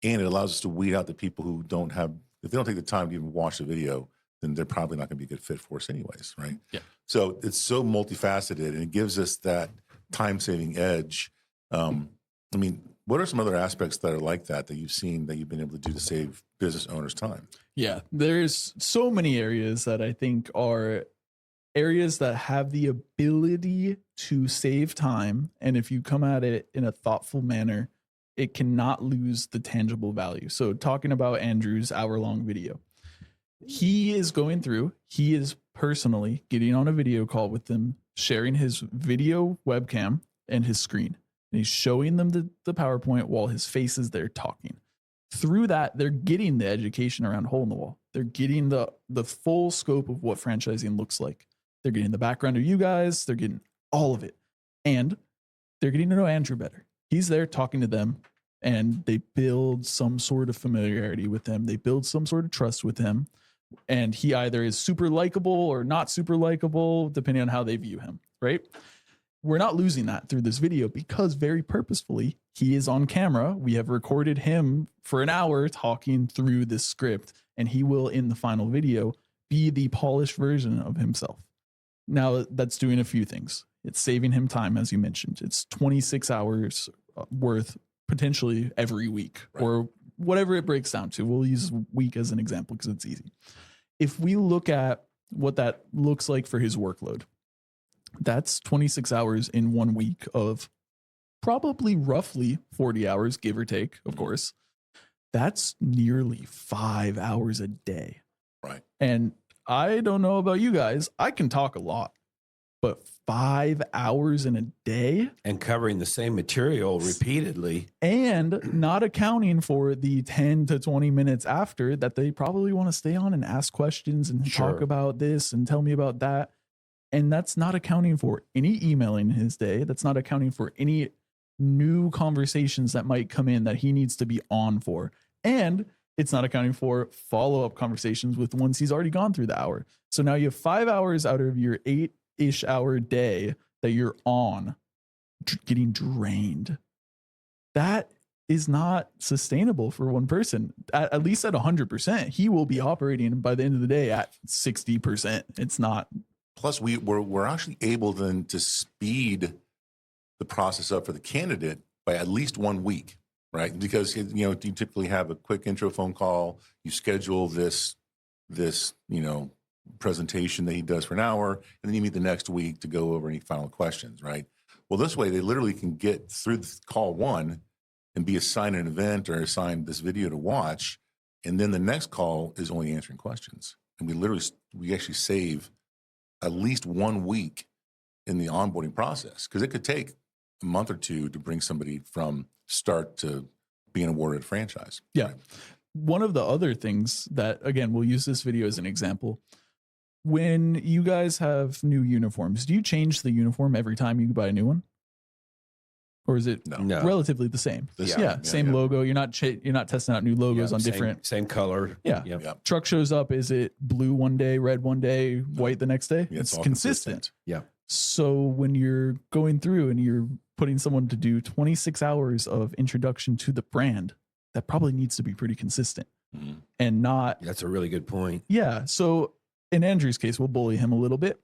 and it allows us to weed out the people who don't have, if they don't take the time to even watch the video, then they're probably not going to be a good fit for us anyways, right? Yeah. So it's so multifaceted, and it gives us that time-saving edge. I mean, what are some other aspects that are like that you've seen that you've been able to do to save business owners time? Yeah, there's so many areas that I think are areas that have the ability to save time. And if you come at it in a thoughtful manner, it cannot lose the tangible value. So talking about Andrew's hour-long video, he is going through, he is personally getting on a video call with them, sharing his video webcam and his screen. And he's showing them the PowerPoint while his face is there talking. Through that, they're getting the education around hole in the wall. They're getting the full scope of what franchising looks like. They're getting the background of you guys. They're getting all of it. And they're getting to know Andrew better. He's there talking to them, and they build some sort of familiarity with him. They build some sort of trust with him. And he either is super likable or not super likable, depending on how they view him, right? We're not losing that through this video because very purposefully, he is on camera. We have recorded him for an hour talking through this script, and he will, in the final video, be the polished version of himself. Now, that's doing a few things. It's saving him time, as you mentioned. It's 26 hours worth potentially every week, right, or whatever it breaks down to. We'll use week as an example because it's easy. If we look at what that looks like for his workload, that's 26 hours in 1 week of probably roughly 40 hours, give or take, of course. That's nearly 5 hours a day. Right. And I don't know about you guys. I can talk a lot, but 5 hours in a day and covering the same material repeatedly and not accounting for the 10 to 20 minutes after that they probably want to stay on and ask questions and talk about this and tell me about that. And that's not accounting for any emailing in his day. That's not accounting for any new conversations that might come in that he needs to be on for. And it's not accounting for follow-up conversations with ones he's already gone through the hour. So now you have 5 hours out of your 8-ish hour day that you're on getting drained. That is not sustainable for one person. At least at 100%, he will be operating by the end of the day at 60%. It's not. Plus, we're actually able then to speed the process up for the candidate by at least 1 week, right? Because you typically have a quick intro phone call. You schedule this presentation that he does for an hour, and then you meet the next week to go over any final questions, right? Well, this way they literally can get through call one and be assigned an event or assigned this video to watch, and then the next call is only answering questions. And we actually save at least 1 week in the onboarding process, because it could take a month or two to bring somebody from start to being awarded a franchise. Yeah. Right? One of the other things that, again, we'll use this video as an example. When you guys have new uniforms, do you change the uniform every time you buy a new one? Or is it relatively the same? Same logo. You're not testing out new logos on different. Same color. Yeah. Yep. Truck shows up. Is it blue one day, red one day, white the next day? Yeah, it's consistent. Yeah. So when you're going through and you're putting someone to do 26 hours of introduction to the brand, that probably needs to be pretty consistent and not. That's a really good point. Yeah. So in Andrew's case, we'll bully him a little bit.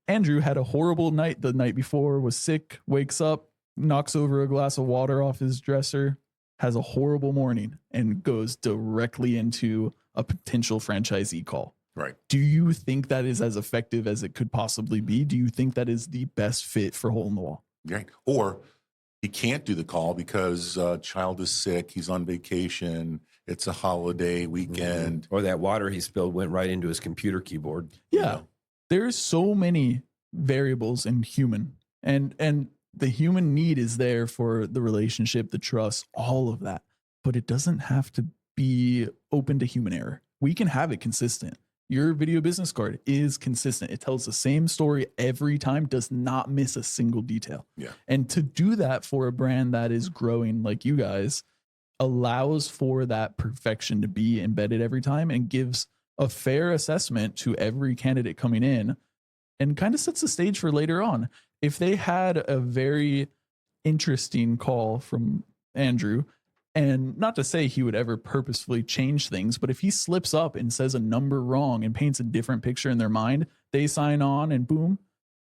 Andrew had a horrible night the night before, was sick, wakes up, knocks over a glass of water off his dresser, has a horrible morning, and goes directly into a potential franchisee call. Right. Do you think that is as effective as it could possibly be? Do you think that is the best fit for Hole in the Wall? Right. Or he can't do the call because child is sick, he's on vacation, it's a holiday weekend. Or that water he spilled went right into his computer keyboard. Yeah. There's so many variables in human, and the human need is there for the relationship, the trust, all of that. But it doesn't have to be open to human error. we can have it consistent. Your video business card is consistent. It tells the same story every time, does not miss a single detail. Yeah. And to do that for a brand that is growing like you guys allows for that perfection to be embedded every time and gives a fair assessment to every candidate coming in and kind of sets the stage for later on. If they had a very interesting call from Andrew, and not to say he would ever purposefully change things, but if he slips up and says a number wrong and paints a different picture in their mind, they sign on and boom,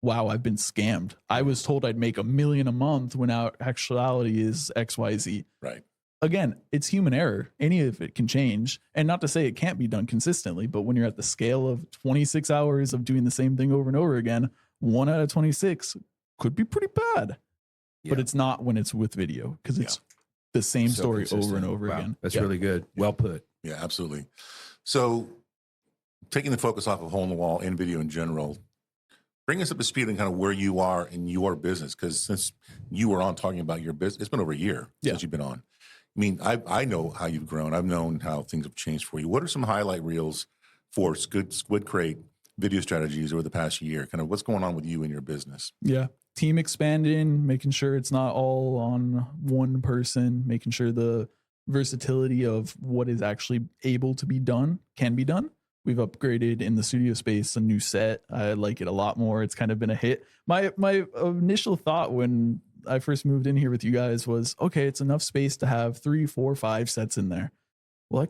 wow, I've been scammed. I was told I'd make $1 million a month when our actuality is XYZ. Right. Again, it's human error. Any of it can change. And not to say it can't be done consistently, but when you're at the scale of 26 hours of doing the same thing over and over again, 1 out of 26 could be pretty bad. Yeah. But it's not when it's with video, because it's the same So story over consistent. and over Wow. again. That's really good. Well put. Yeah, absolutely. So taking the focus off of hole in the wall and video in general, bring us up to speed on kind of where you are in your business. Because since you were on talking about your business, it's been over a year since you've been on. I mean, I know how you've grown. I've known how things have changed for you. What are some highlight reels for SquidCrate video strategies over the past year? Kind of what's going on with you and your business? Yeah. Team expanding, making sure it's not all on one person, making sure the versatility of what is actually able to be done can be done. We've upgraded in the studio space a new set. I like it a lot more. It's kind of been a hit. My initial thought when I first moved in here with you guys was, okay, it's enough space to have 3, 4, 5 sets in there. Well,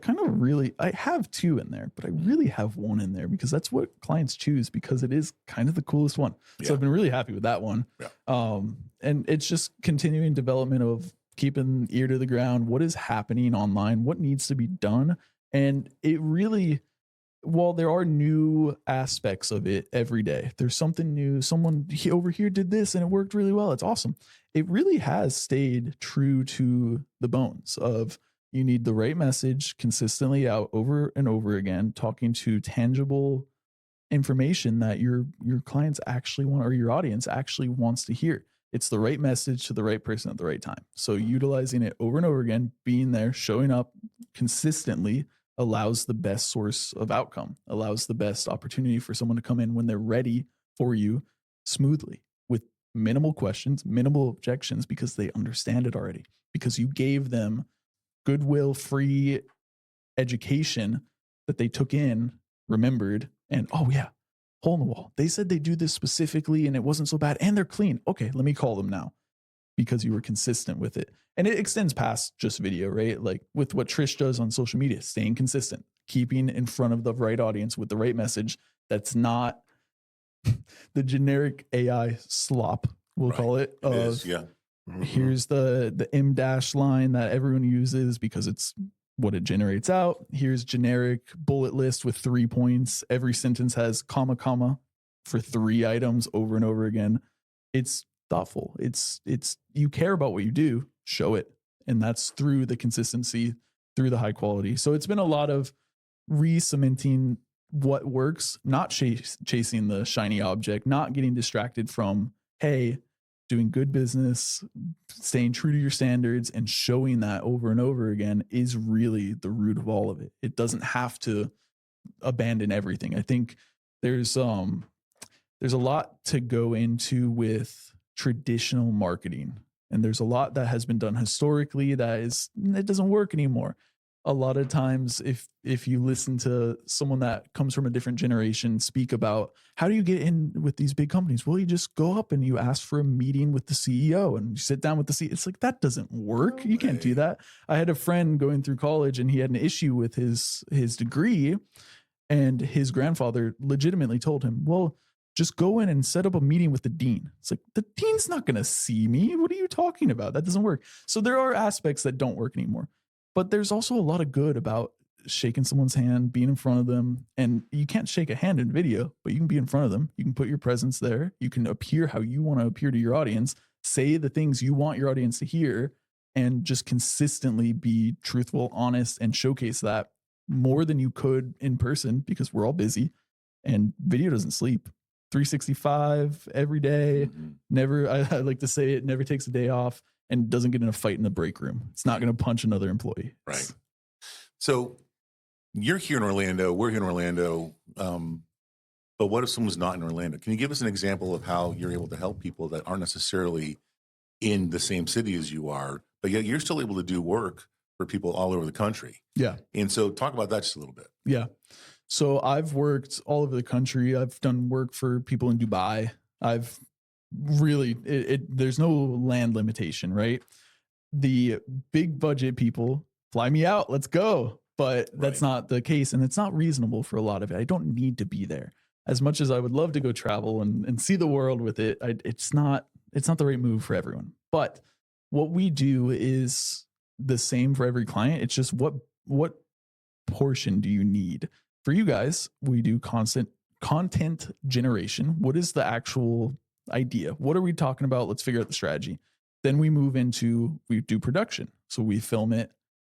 I have 2 in there, but I really have 1 in there because that's what clients choose because it is kind of the coolest one. So I've been really happy with that one. Yeah. And it's just continuing development of keeping ear to the ground. What is happening online? What needs to be done? And it really, while there are new aspects of it every day, there's something new. Someone over here did this and it worked really well. It's awesome. It really has stayed true to the bones of you need the right message consistently out over and over again, talking to tangible information that your clients actually want or your audience actually wants to hear. It's the right message to the right person at the right time. So utilizing it over and over again, being there, showing up consistently allows the best source of outcome, allows the best opportunity for someone to come in when they're ready for you smoothly with minimal questions, minimal objections, because they understand it already, because you gave them goodwill, free education that they took in, remembered, and oh yeah, hole in the wall. They said they do this specifically and it wasn't so bad and they're clean. Okay, let me call them now because you were consistent with it. And it extends past just video, right? Like with what Trish does on social media, staying consistent, keeping in front of the right audience with the right message. That's not the generic AI slop, we'll call it. It is, yeah. Here's the M dash line that everyone uses because it's what it generates out. Here's generic bullet list with 3 points. Every sentence has comma for 3 items over and over again. It's thoughtful. It's you care about what you do, show it. And that's through the consistency, through the high quality. So it's been a lot of re-cementing what works, not chasing the shiny object, not getting distracted from, hey, doing good business, staying true to your standards and showing that over and over again is really the root of all of it. It doesn't have to abandon everything. I think there's a lot to go into with traditional marketing, and there's a lot that has been done historically it doesn't work anymore. A lot of times if you listen to someone that comes from a different generation speak about how do you get in with these big companies? Well, you just go up and you ask for a meeting with the CEO and you sit down with the CEO. It's like, that doesn't work. You can't do that. I had a friend going through college and he had an issue with his degree, and his grandfather legitimately told him, well, just go in and set up a meeting with the dean. It's like, the dean's not going to see me. What are you talking about? That doesn't work. So there are aspects that don't work anymore. But there's also a lot of good about shaking someone's hand, being in front of them. And you can't shake a hand in video, but you can be in front of them. You can put your presence there. You can appear how you want to appear to your audience, say the things you want your audience to hear, and just consistently be truthful, honest, and showcase that more than you could in person because we're all busy and video doesn't sleep. 365 every day. Mm-hmm. Never, I like to say it never takes a day off. And doesn't get in a fight in the break room. It's not going to punch another employee. Right. So you're here in Orlando, we're here in Orlando. But what if someone's not in Orlando? Can you give us an example of how you're able to help people that aren't necessarily in the same city as you are, but yet you're still able to do work for people all over the country? Yeah. And so talk about that just a little bit. Yeah. So I've worked all over the country. I've done work for people in Dubai. I've really, there's no land limitation, right? The big budget people fly me out. Let's go. But that's not the case. And it's not reasonable for a lot of it. I don't need to be there. As much as I would love to go travel and see the world with it, it's not the right move for everyone. But what we do is the same for every client. It's just what portion do you need? For you guys, we do constant content generation. What is the actual idea? What are we talking about? Let's figure out the strategy. Then we move into, we do production. So we film it.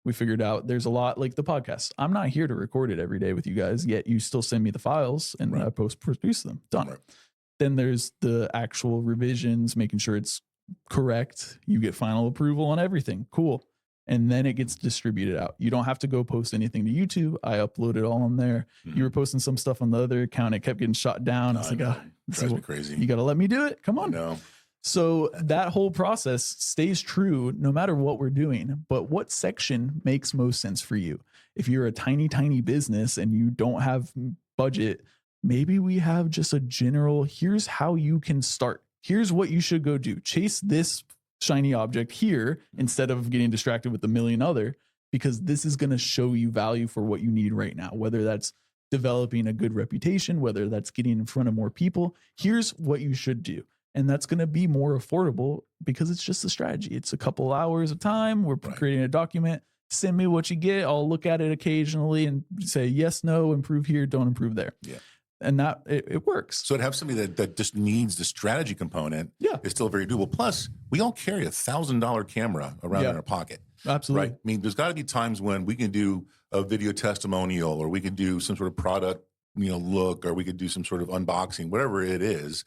We figured out there's a lot like the podcast. I'm not here to record it every day with you guys, yet you still send me the files and I post-produce them. Done. Right. Then there's the actual revisions, making sure it's correct. You get final approval on everything. Cool. And then it gets distributed out. You don't have to go post anything to YouTube. I upload it all on there. Mm-hmm. You were posting some stuff on the other account. It kept getting shot down. I was like, drives me crazy. You got to let me do it. Come on. No. So that whole process stays true no matter what we're doing. But what section makes most sense for you? If you're a tiny, tiny business and you don't have budget, maybe we have just a general, here's how you can start. Here's what you should go do. Chase this shiny object here instead of getting distracted with a million other, because this is going to show you value for what you need right now, whether that's developing a good reputation, whether that's getting in front of more people. Here's what you should do. And that's going to be more affordable because it's just a strategy. It's a couple hours of time. We're creating a document. Send me what you get. I'll look at it occasionally and say, yes, no, improve here, don't improve there. Yeah. And that it works. So to have somebody that just needs the strategy component is still very doable. Plus, we all carry $1,000 camera around in our pocket. Absolutely. Right? I mean, there's got to be times when we can do a video testimonial, or we can do some sort of product, look, or we could do some sort of unboxing, whatever it is.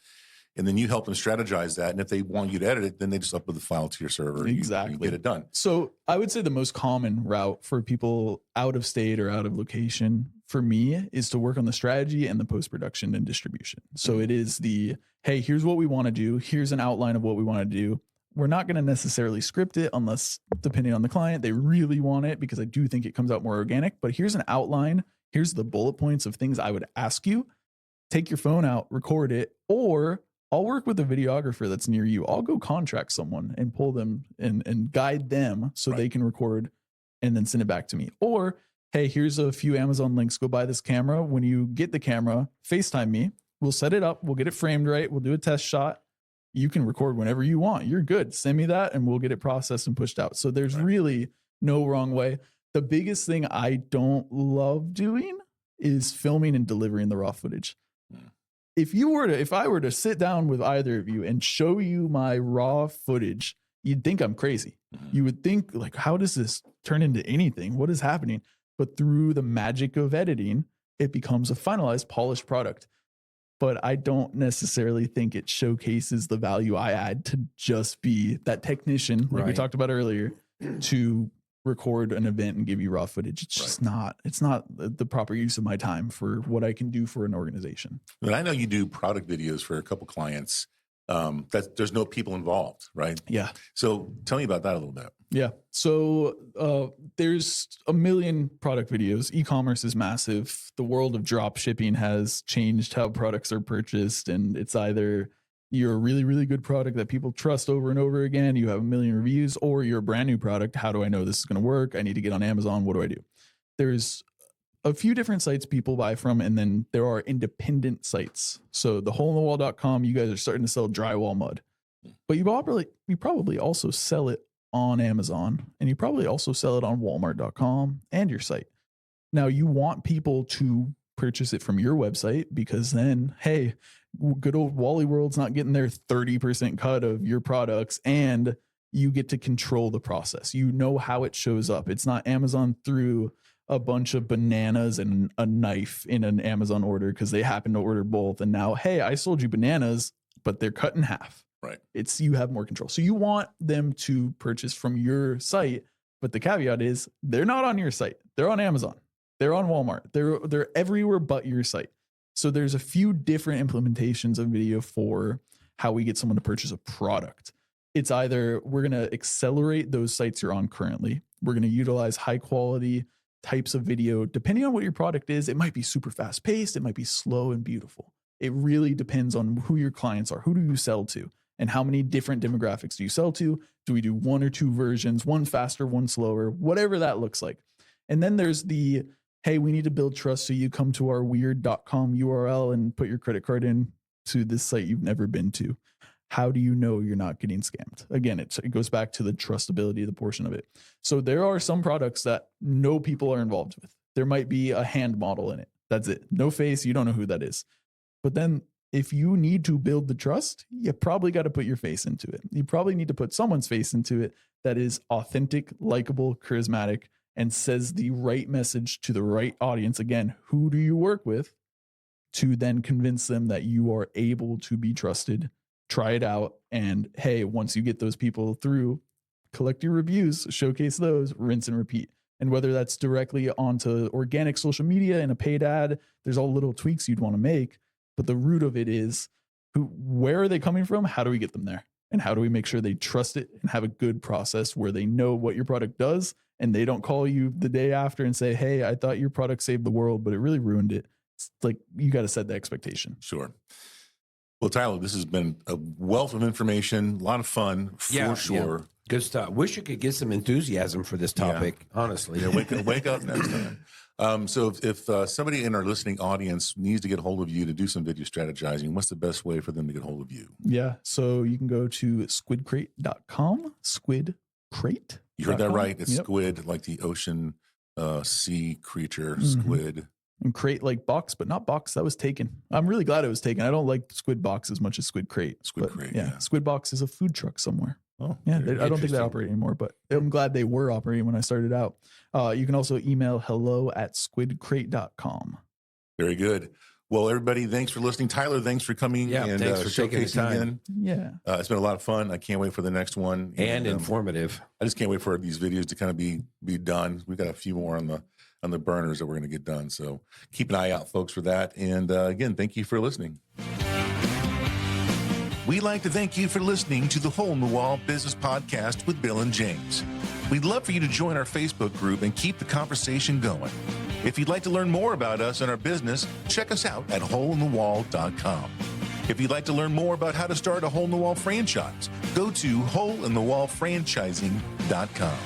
And then you help them strategize that. And if they want you to edit it, then they just upload the file to your server. Exactly. You get it done. So I would say the most common route for people out of state or out of location for me is to work on the strategy and the post-production and distribution. So it is hey, here's what we want to do. Here's an outline of what we want to do. We're not going to necessarily script it unless, depending on the client, they really want it, because I do think it comes out more organic. But here's an outline. Here's the bullet points of things I would ask you. Take your phone out, record it, or I'll work with a videographer that's near you. I'll go contract someone and pull them and guide them so they can record and then send it back to me. Or, hey, here's a few Amazon links. Go buy this camera. When you get the camera, FaceTime me. We'll set it up. We'll get it framed right. We'll do a test shot. You can record whenever you want. You're good. Send me that and we'll get it processed and pushed out. So there's really no wrong way. The biggest thing I don't love doing is filming and delivering the raw footage. If I were to sit down with either of you and show you my raw footage, you'd think I'm crazy. You would think, like, how does this turn into anything? What is happening? But through the magic of editing, it becomes a finalized, polished product. But I don't necessarily think it showcases the value I add to just be that technician, like we talked about earlier, to record an event and give you raw footage. It's just it's not the proper use of my time for what I can do for an organization. And I know you do product videos for a couple clients that there's no people involved, right? Yeah. So tell me about that a little bit. Yeah. So there's a million product videos. E-commerce is massive. The world of drop shipping has changed how products are purchased. And it's either you're a really, really good product that people trust over and over again, you have a million reviews, or you're a brand new product. How do I know this is going to work? I need to get on Amazon. What do I do? There's a few different sites people buy from, and then there are independent sites. So the holeinthe-wall.com, you guys are starting to sell drywall mud, but you probably also sell it on Amazon, and you probably also sell it on walmart.com and your site. Now you want people to purchase it from your website, because then, hey, good old Wally World's not getting their 30% cut of your products, and you get to control the process. You know how it shows up. It's not Amazon threw a bunch of bananas and a knife in an Amazon order because they happen to order both. And now, hey, I sold you bananas, but they're cut in half. Right. It's, you have more control. So you want them to purchase from your site, but the caveat is they're not on your site. They're on Amazon. They're on Walmart. They're everywhere but your site. So there's a few different implementations of video for how we get someone to purchase a product. It's either we're going to accelerate those sites you're on currently. We're going to utilize high quality types of video. Depending on what your product is, it might be super fast paced. It might be slow and beautiful. It really depends on who your clients are. Who do you sell to? And how many different demographics do you sell to? Do we do 1 or 2 versions, one faster, one slower, whatever that looks like? And then there's the, hey, we need to build trust. So you come to our weird.com URL and put your credit card in to this site you've never been to. How do you know you're not getting scammed? Again, it goes back to the trustability, the portion of it. So there are some products that no people are involved with. There might be a hand model in it. That's it. No face. You don't know who that is. But then if you need to build the trust, you probably got to put your face into it. You probably need to put someone's face into it that is authentic, likable, charismatic, and says the right message to the right audience. Again, who do you work with to then convince them that you are able to be trusted? Try it out. And hey, once you get those people through, collect your reviews, showcase those, rinse and repeat. And whether that's directly onto organic social media in a paid ad, there's all little tweaks you'd want to make. But the root of it is where are they coming from? How do we get them there? And how do we make sure they trust it and have a good process where they know what your product does and they don't call you the day after and say, hey, I thought your product saved the world, but it really ruined it. It's like you got to set the expectation. Sure. Well, Tyler, this has been a wealth of information, a lot of fun for sure. Yeah. Good stuff. Wish you could get some enthusiasm for this topic, honestly. Yeah, wake up next time. So if somebody in our listening audience needs to get hold of you to do some video strategizing, what's the best way for them to get hold of you? Yeah. So you can go to SquidCrate.com, SquidCrate. You heard that right. It's squid, like the ocean sea creature, squid. And crate like box, but not box. That was taken. I'm really glad it was taken. I don't like Squid Box as much as Squid Crate. Squid Crate, yeah. Squid Box is a food truck somewhere. Oh, yeah. I don't think they operate anymore, but I'm glad they were operating when I started out. You can also email hello@squidcrate.com. Very good. Well, everybody, thanks for listening. Tyler, thanks for coming and thanks for taking the time. Again. Yeah. It's been a lot of fun. I can't wait for the next one. And informative. I just can't wait for these videos to kind of be done. We've got a few more on the burners that we're going to get done. So keep an eye out, folks, for that. And again, thank you for listening. We'd like to thank you for listening to the Hole in the Wall Business Podcast with Bill and James. We'd love for you to join our Facebook group and keep the conversation going. If you'd like to learn more about us and our business, check us out at holeinthewall.com. If you'd like to learn more about how to start a Hole in the Wall franchise, go to holeinthewallfranchising.com.